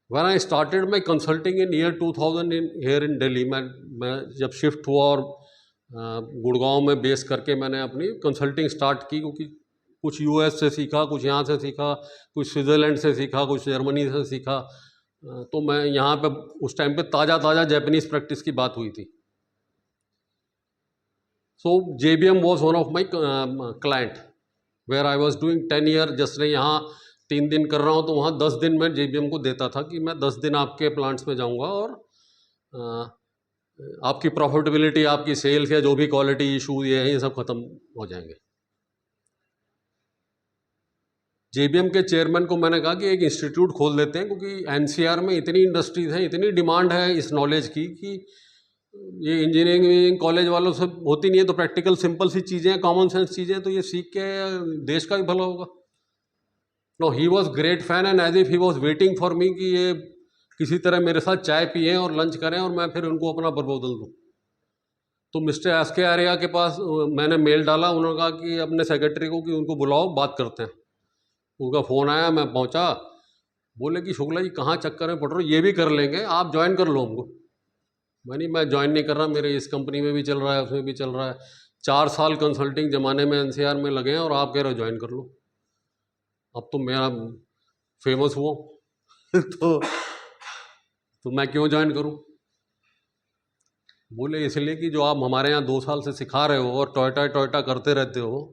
When I started my consulting in year 2000 in here in Delhi, मैं जब shift हुआ और गुड़गांव में बेस करके मैंने अपनी कंसल्टिंग स्टार्ट की, क्योंकि कुछ यूएस से सीखा, कुछ यहाँ से सीखा, कुछ स्विट्ज़रलैंड से सीखा, कुछ जर्मनी से सीखा। तो मैं यहाँ पे उस टाइम पे ताज़ा जापानीज़ प्रैक्टिस की बात हुई थी। So JBM was one of my client where I was doing 10 year. जैसे यहाँ 3 दिन कर रहा हूँ, तो वहाँ 10 दिन मैं JBM को देता था कि मैं 10 दिन आपके प्लांट्स में जाऊँगा और आपकी प्रॉफिटेबिलिटी, आपकी सेल्स या जो भी क्वालिटी इशू ये सब खत्म हो जाएंगे। JBM के चेयरमैन को मैंने कहा कि एक इंस्टीट्यूट खोल देते हैं, क्योंकि NCR में इतनी इंडस्ट्रीज हैं, इतनी डिमांड है इस नॉलेज की कि ये इंजीनियरिंग कॉलेज वालों से होती नहीं है। तो प्रैक्टिकल सिंपल सी चीज़ें, कॉमन सेंस चीज़ें, तो ये सीख के देश का भी भला होगा। No, he was great fan and as if he was waiting for me कि ये किसी तरह मेरे साथ चाय पिए और लंच करें और मैं फिर उनको अपना प्रपोजल दूँ। तो मिस्टर SK आर्या के पास मैंने मेल डाला, उन्होंने कहा कि अपने सेक्रेटरी को कि उनको बुलाओ, बात करते हैं। उनका फ़ोन आया, मैं पहुंचा, बोले कि शुक्ला जी कहाँ चक्कर में पड़ रहे हो, ये भी कर लेंगे, आप ज्वाइन कर लो हमको। मैं ज्वाइन नहीं कर रहा, मेरे इस कंपनी में भी चल रहा है, उसमें भी चल रहा है, 4 साल कंसल्टिंग ज़माने में NCR में लगे हैं और आप कह रहे हो ज्वाइन कर लो। अब तो मेरा फेमस हुआ तो मैं क्यों ज्वाइन करूं? बोले इसलिए कि जो आप हमारे यहाँ 2 साल से सिखा रहे हो और टोयोटा करते रहते हो,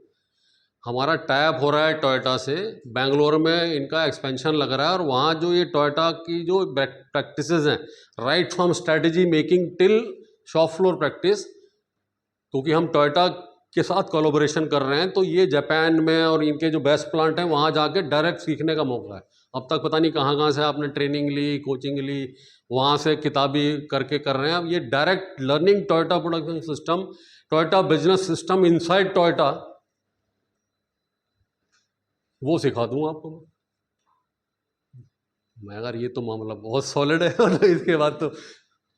हमारा टाइप हो रहा है टोयोटा से, बेंगलोर में इनका एक्सपेंशन लग रहा है, और वहाँ जो ये टोयोटा की जो प्रैक्टिसेस हैं, right from strategy making till shop floor practice, क्योंकि हम टोयोटा के साथ कोलैबोरेशन कर रहे हैं, तो ये जापान में और इनके जो बेस्ट प्लांट हैं वहाँ जाके डायरेक्ट सीखने का मौका है। अब तक पता नहीं कहाँ से आपने ट्रेनिंग ली, कोचिंग ली, वहाँ से किताबी करके कर रहे हैं। अब ये direct learning Toyota production system, Toyota business system inside Toyota, वो सिखा दूँ आपको मैं। अगर ये तो मामला बहुत सॉलिड है और इसके बाद तो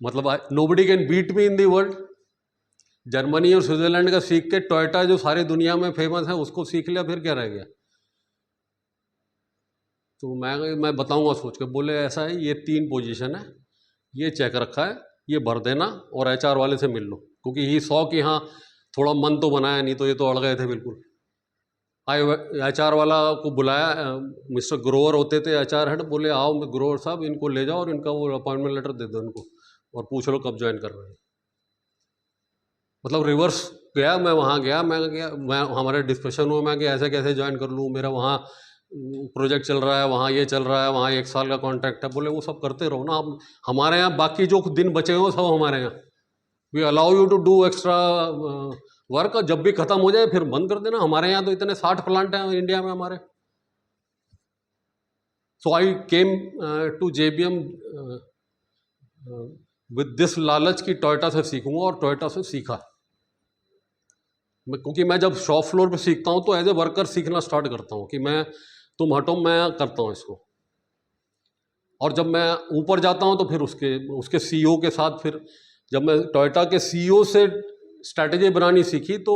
मतलब nobody can beat me in the world. Germany और स्विट्जरलैंड का सीख के टोयोटा जो सारी दुनिया में फेमस है उसको सीख लिया, फिर क्या रह गया? तो मैं बताऊंगा सोच के। बोले ऐसा है, ये 3 पोजीशन है, ये चेक रखा है, ये भर देना और HR वाले से मिल लो, क्योंकि ये 100 कि हाँ थोड़ा मन तो बनाया, नहीं तो ये तो अड़ गए थे बिल्कुल। HR वाला को बुलाया, मिस्टर ग्रोवर होते थे HR हेड, बोले आओ ग्रोवर साहब, इनको ले जाओ और इनका वो अपॉइंटमेंट लेटर दे दो इनको और पूछ लो कब ज्वाइन कर रहे हैं। मतलब रिवर्स गया, मैं वहाँ गया, मैं हमारे डिस्कशन हुआ, मैं कि ऐसे कैसे ज्वाइन कर लूँ, मेरा वहाँ प्रोजेक्ट चल रहा है, वहाँ ये चल रहा है, वहाँ 1 साल का कॉन्ट्रैक्ट है। बोले वो सब करते रहो ना आप, हमारे यहाँ बाकी जो दिन बचे हुए सब हमारे यहाँ, we allow you to do extra work, जब भी खत्म हो जाए फिर बंद कर देना। हमारे यहाँ तो इतने 60 प्लांट हैं इंडिया में हमारे। So I came to JBM with this लालच की टोयोटा से सीखूंगा, और टोयोटा से सीखा। क्योंकि मैं जब शॉप फ्लोर पे सीखता हूँ तो एज ए वर्कर सीखना स्टार्ट करता हूँ कि मैं, तुम हटो, मैं करता हूँ इसको। और जब मैं ऊपर जाता हूँ तो फिर उसके CEO के साथ, फिर जब मैं टोयोटा के CEO से स्ट्रैटेजी बनानी सीखी तो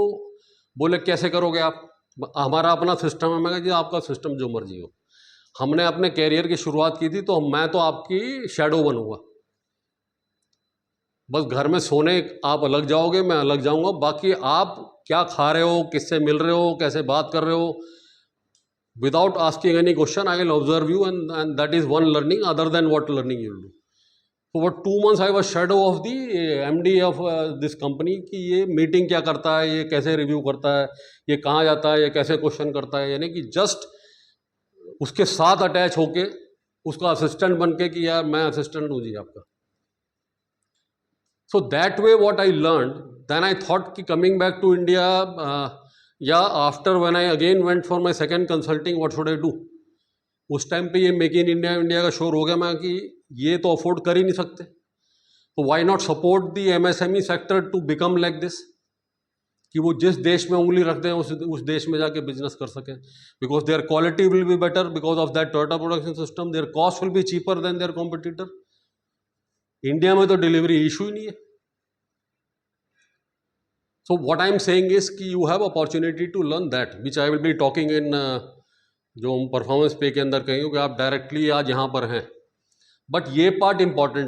बोले कैसे करोगे आप, हमारा अपना सिस्टम है। मैं कहा जी आपका सिस्टम जो मर्जी हो, हमने अपने कैरियर की शुरुआत की थी, तो मैं तो आपकी शैडो बनूंगा, बस घर में सोने आप अलग जाओगे, मैं अलग जाऊंगा, बाकी आप क्या खा रहे हो, किससे मिल रहे हो, कैसे बात कर रहे हो, without asking any question, I will observe you, and that is one learning other than what learning you will do. So for 2 months I was shadow of the MD of this company कि ये meeting क्या करता है, ये कैसे review करता है, ये कहाँ जाता है, ये कैसे क्वेश्चन करता है, यानी कि जस्ट उसके साथ अटैच होके उसका असिस्टेंट बन के कि यार मैं असिस्टेंट हूँ जी आपका। So that way what I learned, then I thought कि coming back to India, after when I again went for my second consulting, what should I do? उस टाइम पे ये मेक इन इंडिया का शोर हो गया, मैं कि ये तो अफोर्ड कर ही नहीं सकते, तो why not support the MSME sector to become like this, कि वो जिस देश में उंगली रखते हैं उस देश में जाके बिजनेस कर सकें, because their quality will be better, because of that Toyota production system, their cost will be cheaper than their competitor. India में तो डिलीवरी इशू ही नहीं है। So what I am saying is कि you have opportunity to learn that, which I will be talking in जो हम performance पे के अंदर कहेंगे कि आप डायरेक्टली आज यहाँ पर हैं, बट ये पार्ट इम्पॉर्टेंट